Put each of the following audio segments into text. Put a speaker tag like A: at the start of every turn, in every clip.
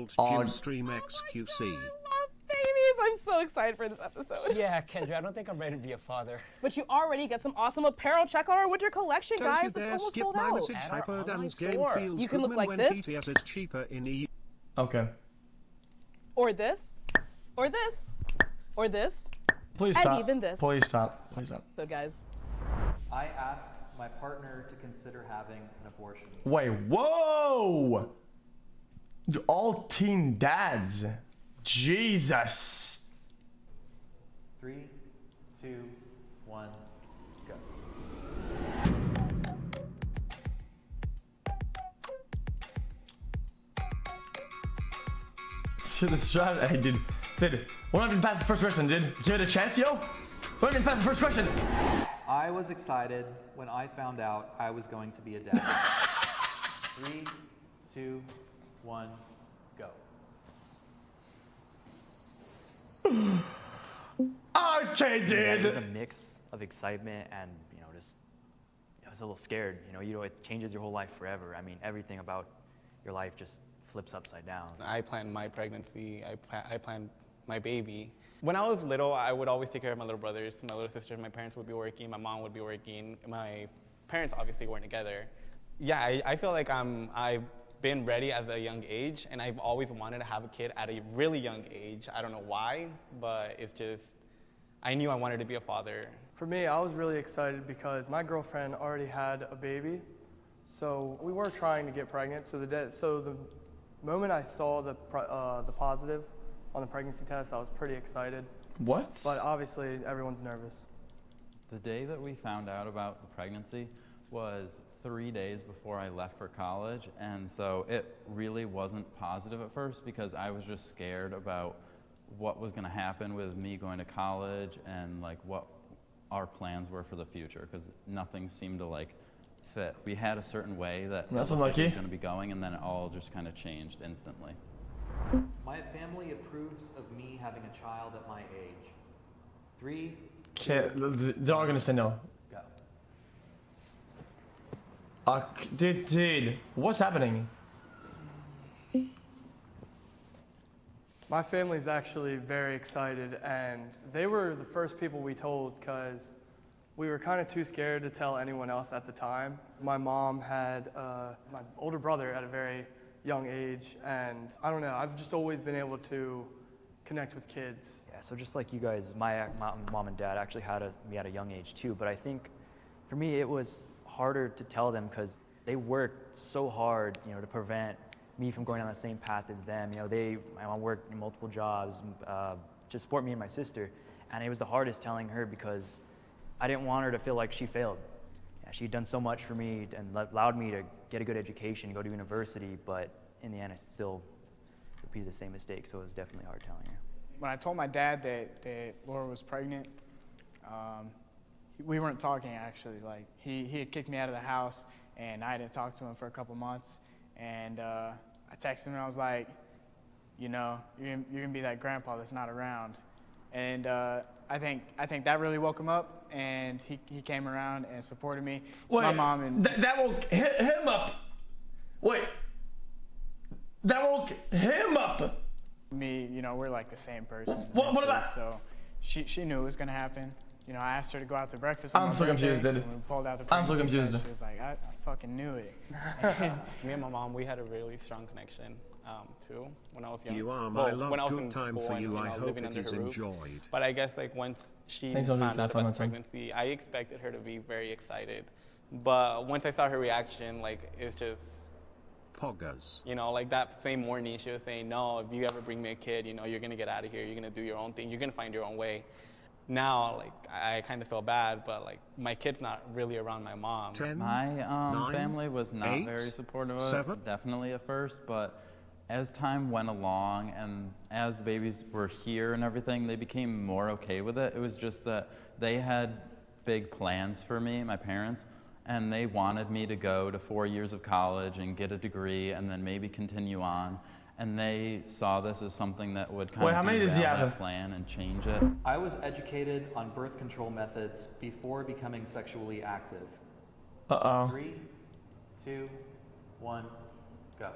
A: disabled gym stream xQc.
B: Babies, I'm so excited for this episode.
C: Yeah, Kendra, I don't think I'm ready to be a father.
B: But you already get some awesome apparel. Check out our winter collection,
A: Don't
B: guys.
A: you
B: It's
A: dare
B: almost
A: skip
B: sold
A: my
B: out.
A: message. Hyperdan's game
C: store.
A: feels
B: You can
A: good
B: look like
A: when
B: this.
A: TTS is cheaper in EU.
D: Okay.
B: Or this, or this, or this,
D: Please
B: and
D: stop.
B: even this.
D: Please stop. Please stop.
B: So guys,
E: I asked my partner to consider having an abortion.
D: Wait, whoa! All teen dads. Jesus.
E: 3, 2, 1, go.
D: See the strat. Hey, dude. Dude, we're not even past the first question, dude. Give it a chance, yo. We're not even past the first question.
E: I was excited when I found out I was going to be a dad. 3, 2, 1, go.
D: Okay,
F: It
D: dude.
F: was a mix of excitement and, just, I was a little scared. It changes your whole life forever. I mean, everything about your life just flips upside down.
C: I planned my pregnancy. I planned my baby. When I was little, I would always take care of my little brothers, my little sisters. My parents would be working, my mom would be working. My parents obviously weren't together. Yeah, I feel like I've been ready as a young age, and I've always wanted to have a kid at a really young age. I don't know why, but it's just, I knew I wanted to be a father.
G: For me, I was really excited because my girlfriend already had a baby, so we were trying to get pregnant. So the moment I saw the positive on the pregnancy test, I was pretty excited.
D: What?
G: But obviously, everyone's nervous.
H: The day that we found out about the pregnancy was 3 days before I left for college, and so it really wasn't positive at first because I was just scared about what was going to happen with me going to college and like what our plans were for the future, because nothing seemed to like fit. We had a certain way that
D: That's
H: it was
D: unlucky.
H: going to be going, and then it all just kind of changed instantly.
E: My family approves of me having a child at my age. 3,
D: They're all gonna say no.
E: go.
D: Dude, what's happening?
G: My family's actually very excited, and they were the first people we told because we were kind of too scared to tell anyone else at the time. My mom had my older brother at a very young age, and I don't know, I've just always been able to connect with kids.
F: Yeah, so just like you guys, my mom and dad actually had me at a young age too, but I think for me it was harder to tell them because they worked so hard, to prevent me from going on the same path as them. My mom worked in multiple jobs to support me and my sister, and it was the hardest telling her because I didn't want her to feel like she failed. Yeah, she'd done so much for me and allowed me to get a good education, go to university, but in the end I still repeated the same mistake, so it was definitely hard telling her.
I: When I told my dad that Laura was pregnant, we weren't talking actually. Like he had kicked me out of the house, and I hadn't talked to him for a couple months. And I texted him and I was like, you're gonna be that grandpa that's not around. And I think that really woke him up, and he came around and supported me.
D: Wait,
I: my mom and
D: that woke him up. Wait, that woke him up.
I: me, we're like the same person.
D: What
I: actually.
D: about-
I: So she knew it was gonna happen. I asked her to go out to breakfast.
D: I'm so confused, dude.
I: When we pulled out the
D: I'm so
I: pregnancy
D: confused.
I: test, she was like, I fucking knew it.
C: Me and my mom, we had a really strong connection too when I was young.
A: You are
C: Well,
A: my love.
C: when I was
A: Good
C: in
A: time
C: school
A: for
C: and,
A: you. I hope
C: living
A: it
C: under
A: is
C: her roof.
A: enjoyed.
C: But I guess like once she
D: Thanks,
C: found
D: Audrey,
C: out
D: for that
C: about
D: fun
C: the
D: one, son.
C: pregnancy, I expected her to be very excited. But once I saw her reaction, like it's just,
A: Poggers.
C: like that same morning, she was saying, no, if you ever bring me a kid, you're gonna get out of here. You're gonna do your own thing. You're gonna find your own way. Now, like, I kind of feel bad, but like my kid's not really around my mom.
A: 10,
H: My
A: 9,
H: family was not
A: 8,
H: very supportive of
A: 7.
H: it, definitely at first, but as time went along and as the babies were here and everything, they became more okay with it. It was just that they had big plans for me, my parents, and they wanted me to go to 4 years of college and get a degree and then maybe continue on. And they saw this as something that would kind
D: Wait,
H: of
D: how many does he
H: derail
D: have?
H: that plan and change it.
E: I was educated on birth control methods before becoming sexually active.
D: Uh-oh.
E: 3, 2, 1, go.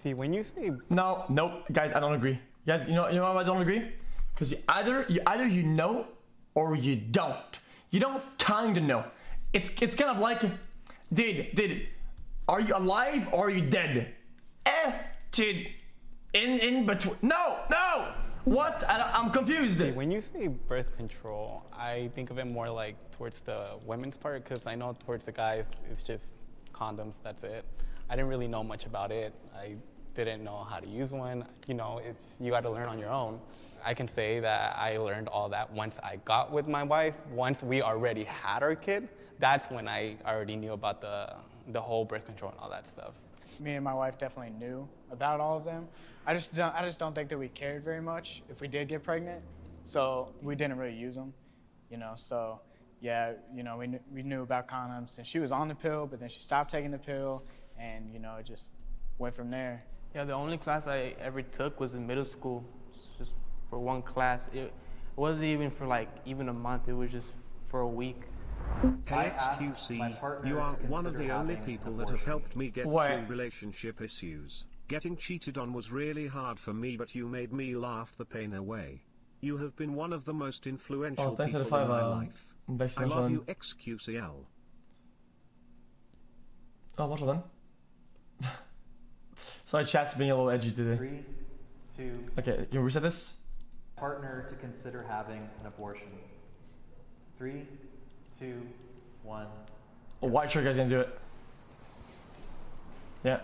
C: See, when you say
D: No, nope, guys, I don't agree. Guys, you know why I don't agree? Because either you know or you don't. You don't kind of know. It's kind of like, dude, are you alive or are you dead? Dude, in between. No. What? I'm confused.
C: when you say birth control, I think of it more like towards the women's part, because I know towards the guys, it's just condoms, that's it. I didn't really know much about it. I didn't know how to use one. You know, you got to learn on your own. I can say that I learned all that once I got with my wife. Once we already had our kid, that's when I already knew about the whole birth control and all that stuff.
I: Me and my wife definitely knew about all of them. I just don't think that we cared very much if we did get pregnant, so we didn't really use them, you know. So yeah, you know, we knew about condoms, and she was on the pill, but then she stopped taking the pill, and you know, it just went from there.
J: Yeah, the only class I ever took was in middle school, just for one class. It wasn't even for like even a month. It was just for a week.
A: Hey xQc, you are one of the only people that have helped me get through relationship issues. Getting cheated on was really hard for me, but you made me laugh the pain away. You have been one of the most influential people in my life. I love you, xQcOW.
D: Oh, what then? Sorry, chat's being a little edgy today.
E: 3, 2.
D: Okay, can you reset this?
E: Partner to consider having an abortion. 3, 2, 1.
D: Oh, why sure you guys gonna do it? Yeah.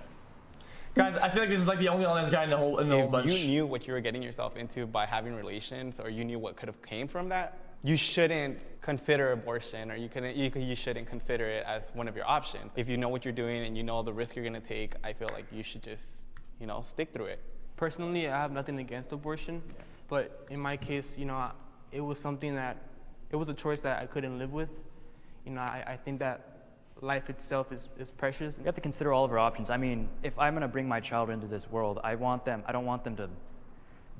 D: Guys, I feel like this is like the only honest guy in the whole bunch.
C: If you knew what you were getting yourself into by having relations, or you knew what could have came from that, you shouldn't consider abortion, or you shouldn't consider it as one of your options. If you know what you're doing and you know the risk you're gonna take, I feel like you should just, you know, stick through it.
J: Personally, I have nothing against abortion, but in my case, you know, it was something that, it was a choice that I couldn't live with. You know, I think that life itself is precious.
F: We have to consider all of our options. I mean, if I'm gonna bring my child into this world, I don't want them to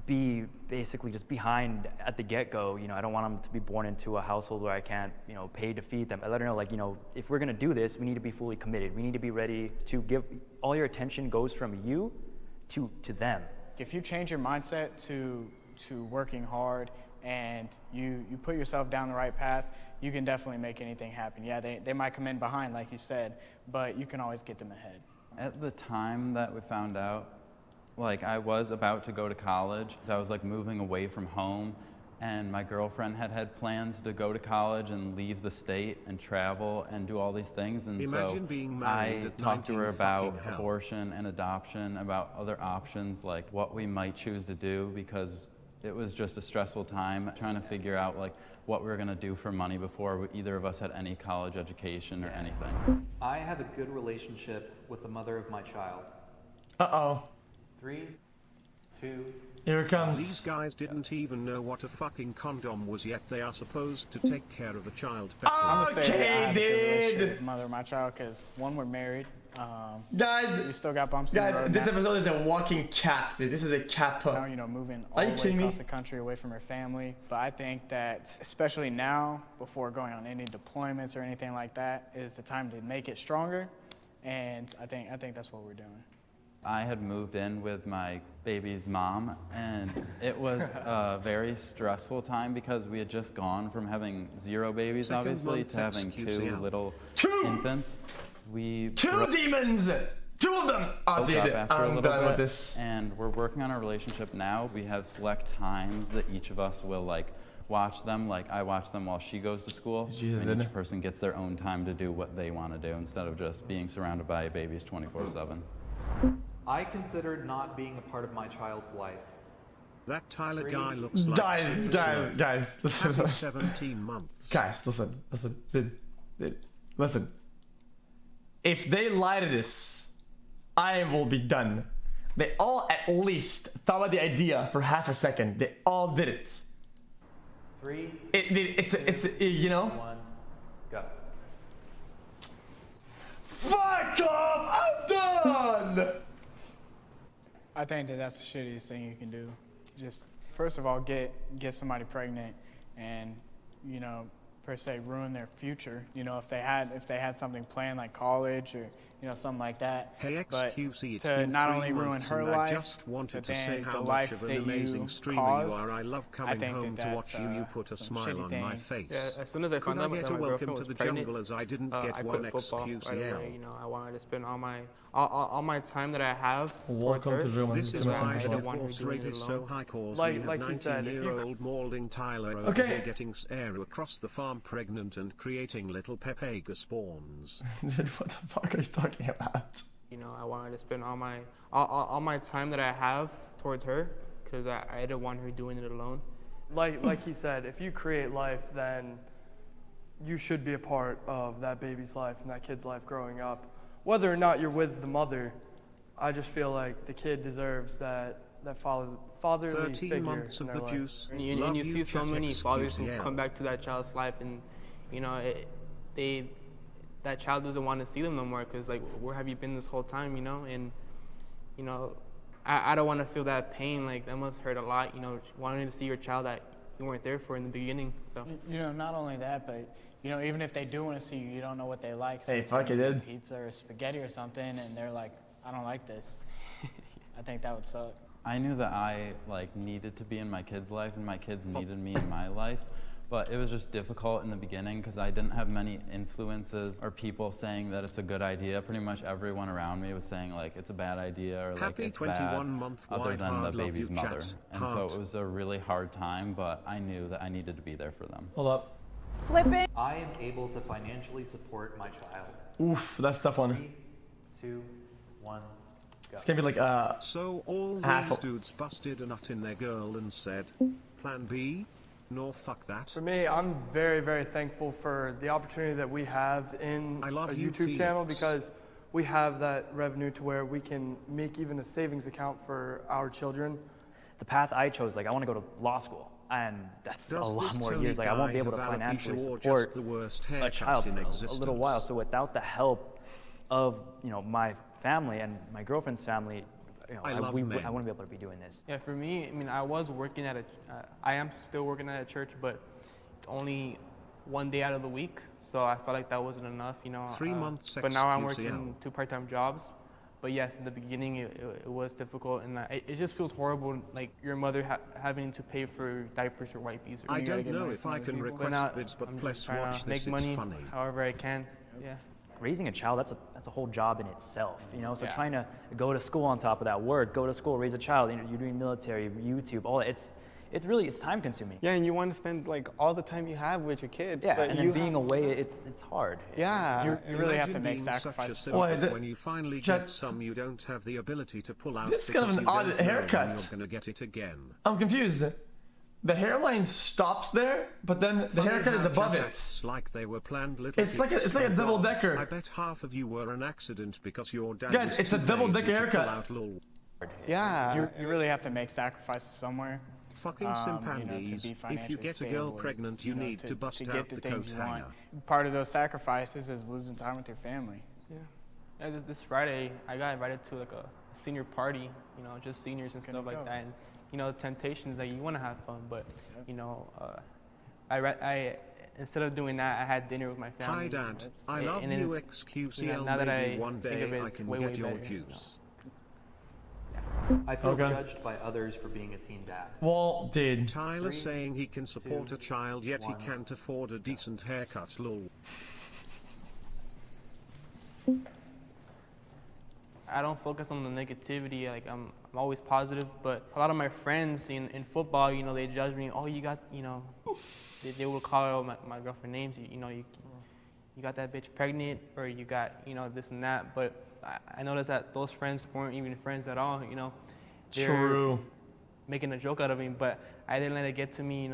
F: be basically just behind at the get-go. You know, I don't want them to be born into a household where I can't, you know, pay to feed them. I let her know, like, you know, if we're gonna do this, we need to be fully committed. We need to be ready to give, all your attention goes from you to them.
I: If you change your mindset to working hard and you put yourself down the right path, you can definitely make anything happen. Yeah, they might come in behind, like you said, but you can always get them ahead.
H: At the time that we found out, like, I was about to go to college. I was like moving away from home, and my girlfriend had plans to go to college and leave the state and travel and do all these things. And
A: Imagine being married
H: I
A: at
H: talked to her
A: 19
H: about
A: fucking hell.
H: abortion and adoption, about other options, like what we might choose to do, because it was just a stressful time trying to figure out like what we were gonna do for money before either of us had any college education or anything.
E: I have a good relationship with the mother of my child.
D: Uh-oh.
E: 3, 2.
D: Here it comes.
A: These guys didn't even know what a fucking condom was, yet they are supposed to take care of a child.
I: I'm gonna say that I have a good relationship
D: dude.
I: with the mother of my child, because one, we're married.
D: Guys,
I: We still got bumps in the road
D: this
I: now.
D: episode is a walking cap, dude. This is a cap.
I: Now, you know, moving all
D: Are you
I: the way
D: kidding me?
I: across the country away from her family. But I think that, especially now, before going on any deployments or anything like that, is the time to make it stronger. And I think that's what we're doing.
H: I had moved in with my baby's mom, and it was a very stressful time because we had just gone from having 0 babies,
A: Second
H: obviously,
A: month
H: to having 2
A: xQcOW.
H: little infants. We
D: 2 demons! 2 of them! Oh,
H: broke
D: dude,
H: up after a
D: I'm
H: little
D: done
H: bit,
D: with this.
H: and we're working on our relationship now. We have select times that each of us will like watch them. Like I watch them while she goes to school,
D: Jesus,
H: and
D: isn't
H: each
D: it?
H: person gets their own time to do what they want to do instead of just being surrounded by babies 24/7.
E: I considered not being a part of my child's life.
A: That Tyler guy looks like
D: Guys, listen.
A: Happy 17 months.
D: Guys, listen, dude, listen. If they lie to this, I will be done. They all at least thought about the idea for half a second. They all did it.
E: 3,
D: It's you know.
E: 1, go.
D: Fuck off! I'm done.
I: I think that that's the shittiest thing you can do. Just first of all, get somebody pregnant, and you know, per se ruin their future. You know, if they had something planned like college or something like that.
A: Hey
I: but
A: xQc, it's
I: to
A: been
I: not
A: 3
I: only ruin
A: months
I: her
A: and
I: life,
A: I just wanted
I: but
A: to say
I: then
A: how
I: the
A: much
I: life
A: of an
I: that
A: amazing
I: you
A: streamer you
I: caused,
A: are. I love
I: I
A: coming
I: think
A: home to watch
I: that's,
A: you. You put a
I: some
A: smile
I: shitty
A: on
I: thing.
A: my face.
J: Yeah, as soon as I
A: Could
J: found
A: I
J: out
A: get
J: that
A: a
J: my
A: welcome
J: girlfriend
A: to
J: was
A: the
J: pregnant,
A: jungle as I didn't get
J: I
A: one
J: quit football right
A: xQcL?
J: away. You know, I wanted to spend all my time that I have towards
D: Welcome
J: her.
D: to Germany.
A: This is
J: because
A: why
J: I
A: the
J: didn't want her
A: divorce
J: doing
A: rate
J: it
A: is so
J: alone.
A: high cause
G: Like
A: we have
G: he said, if you-
A: 19-year-old mauling Tyler over
D: Okay.
A: here getting air across the farm pregnant and creating little Pepega spawns.
D: Dude, what the fuck are you talking about?
J: You know, I wanted to spend all my time that I have towards her because I didn't want her doing it alone.
G: Like he said, if you create life, then you should be a part of that baby's life and that kid's life growing up. Whether or not you're with the mother, I just feel like the kid deserves that fatherly
A: 13
G: figure
A: months
G: in
A: of
G: their
A: the
G: life.
A: juice.
J: And you
A: Love
J: see so
A: chat
J: many fathers who
A: xQcL.
J: come back to that child's life, and you know, that child doesn't want to see them no more because like, where have you been this whole time? You know, and you know, I don't want to feel that pain. Like that must hurt a lot. You know, wanting to see your child that you weren't there for in the beginning. So
I: You know, not only that, but even if they do want to see you, you don't know what they like. So
D: Hey,
I: it's
D: fuck
I: gonna
D: it,
I: be
D: dude.
I: pizza or spaghetti or something, and they're like, I don't like this. I think that would suck.
H: I knew that I needed to be in my kid's life and my kids needed me in my life, but it was just difficult in the beginning because I didn't have many influences or people saying that it's a good idea. Pretty much everyone around me was saying like it's a bad idea or like
A: Happy
H: it's
A: 21-month
H: bad, other
A: wide
H: than the
A: hard love
H: baby's
A: you
H: mother.
A: chat.
H: And so
A: Heart.
H: it was a really hard time, but I knew that I needed to be there for them.
D: Hold up.
B: Flip it.
E: I am able to financially support my child.
D: Oof, that's a tough one.
E: 3, 2, 1, go.
D: It's gonna be like
A: So all
D: half
A: these
D: of-
A: dudes busted a nut in their girl and said, Plan B? No, fuck that.
G: For me, I'm very, very thankful for the opportunity that we have in
A: I love
G: a
A: you,
G: YouTube channel
A: Felix.
G: because we have that revenue to where we can make even a savings account for our children.
F: The path I chose, like I want to go to law school, and that's
A: Does
F: a lot
A: this
F: more
A: Tony
F: years. Like I won't
A: guy
F: be able to
A: have alopecia
F: financially
A: or just
F: support
A: the worst
F: a
A: haircuts
F: child
A: in
F: for a
A: existence?
F: little while. So without the help of my family and my girlfriend's family,
A: I love men.
F: I wouldn't be able to be doing this.
J: yeah, for me, I mean, I was working at I am still working at a church, but it's only one day out of the week, so I felt like that wasn't enough,
A: 3 months
J: But now I'm
A: xQcL.
J: working 2 part-time jobs. But yes, in the beginning it was difficult, and it just feels horrible, like your mother having to pay for diapers or wipes. Or
A: I
I: You gotta
A: don't
I: get
A: know
I: money
A: if
I: from
A: I
I: other
A: can
I: people.
A: request
J: now
A: vids, but
J: I'm
A: please
J: just trying
A: watch
J: to
A: this,
J: make
A: it's
J: money
A: funny.
J: however I can. Yeah.
F: Raising a child, that's a whole job in itself, So
J: Yeah.
F: trying to go to school on top of that, work, go to school, raise a child, you're doing military, YouTube, all it's time consuming.
C: Yeah, and you want to spend like all the time you have with your kids.
F: Yeah,
C: but
F: and
C: you
F: then being away, it's hard.
C: Yeah.
I: You really have to
A: Imagine
I: make
A: being such a
I: sacrifices.
A: simpleton
D: Wait,
A: when you finally
D: Chat-
A: get some, you don't have the ability to pull out.
D: This is kind of
A: because
D: an
A: you
D: odd
A: don't know when
D: haircut.
A: You're gonna get it again.
D: I'm confused. The hairline stops there, but then the
A: Funny
D: haircut is
A: how
D: above
A: chat
D: it.
A: acts like they were planned little.
D: It's like a
A: peeps.
D: double
A: Oh God,
D: decker.
A: I bet half of you were an accident because your dad.
D: Guys,
A: was
D: it's a
A: too
D: double
A: lazy
D: decker
A: to pull
D: haircut.
A: out lol.
C: Yeah.
I: You really have to make sacrifices somewhere.
A: Fucking
I: to
A: simpandies.
I: be
A: If you
I: financially
A: get a girl
I: stable,
A: pregnant, you need to bust
I: get
A: out
I: the
A: the
I: things
A: coat
I: you want.
A: hanger.
I: Part of those sacrifices is losing time with your family.
J: Yeah, this Friday I got invited to like a senior party, just seniors and stuff like
I: go.
J: that. And the temptation is that you want to have fun, but I instead of doing that, I had dinner with my family.
A: Hi Dad, I
J: And-
A: love
J: and then,
A: you xQcL.
J: now that
A: Maybe
J: I
A: one
J: think of
A: day
J: it,
A: I
J: it's
A: can
J: way,
A: get
J: way
A: your
J: better,
A: juice.
E: I feel
D: Okay.
E: judged by others for being a teen dad.
D: Well, dude.
A: Tyler
E: 3,
A: saying he can support
E: 2,
A: a child, yet he
E: 1.
A: can't afford a decent haircut. Lol.
J: I don't focus on the negativity. Like I'm always positive, but a lot of my friends in football, they judge me. Oh, you got, they will call my girlfriend names. You got that bitch pregnant, or you got, this and that. But I noticed that those friends weren't even friends at all. They're
D: True.
J: making a joke out of me, but I didn't let it get to me.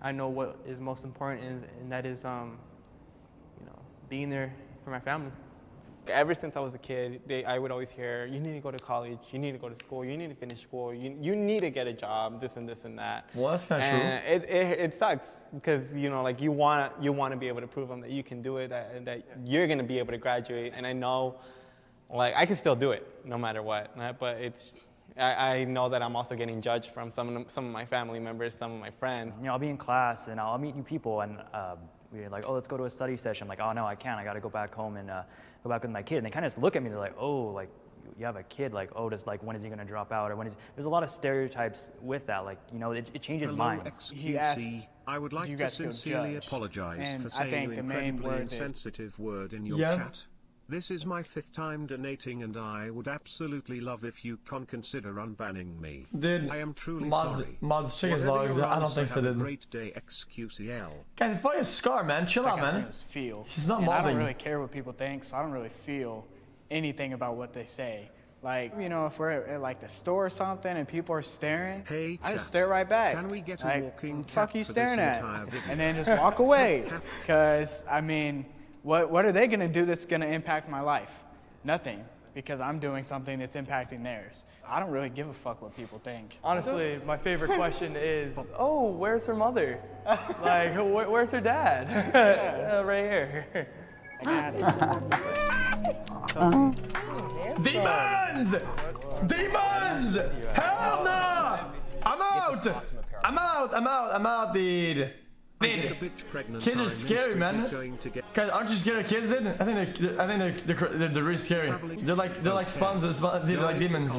J: I know what is most important, and that is, being there for my family.
C: Ever since I was a kid, I would always hear, you need to go to college, you need to go to school, you need to finish school, you need to get a job, this and this and that.
D: Well, that's kind of true.
C: And it sucks because, like you want to be able to prove them that you can do it, that you're going to be able to graduate. And I know, like, I can still do it no matter what, right? But I know that I'm also getting judged from some of my family members, some of my friends.
F: I'll be in class and I'll meet new people, and we're like, oh, let's go to a study session. I'm like, oh no, I can't. I got to go back home and go back with my kid. And they kind of just look at me. They're like, oh, like you have a kid. Like, oh, when is he going to drop out? Or when is? There's a lot of stereotypes with that. Like, you know, it changes minds.
A: He asked, I would like to sincerely apologize for saying an incredibly insensitive word in your chat. This is my 5th time donating, and I would absolutely love if you consider unbanning me.
D: Dude,
A: I am truly
D: mods,
A: sorry.
D: Mods, check his logs. I don't think so, dude.
A: Great day, xQcL.
D: Guys, it's probably a scar, man. Chill out, man. He's not modding.
I: I don't really care what people think, so I don't really feel anything about what they say. Like, you know, if we're at like the store or something and people are staring,
A: hey,
I: I just stare right back.
A: Can we get a
I: like,
A: walking
I: fuck you staring at?
A: Video?
I: And then just walk away. Because, I mean, what are they going to do that's going to impact my life? Nothing. Because I'm doing something that's impacting theirs. I don't really give a fuck what people think.
G: Honestly, my favorite question is, oh, where's her mother? Like, where's her dad? Right here.
D: Demons! Demons! Hell no! I'm out, dude. Dude, kids are scary, man. Guys, aren't you scared of kids, dude? I think they're really scary. They're like spawns, they're like demons.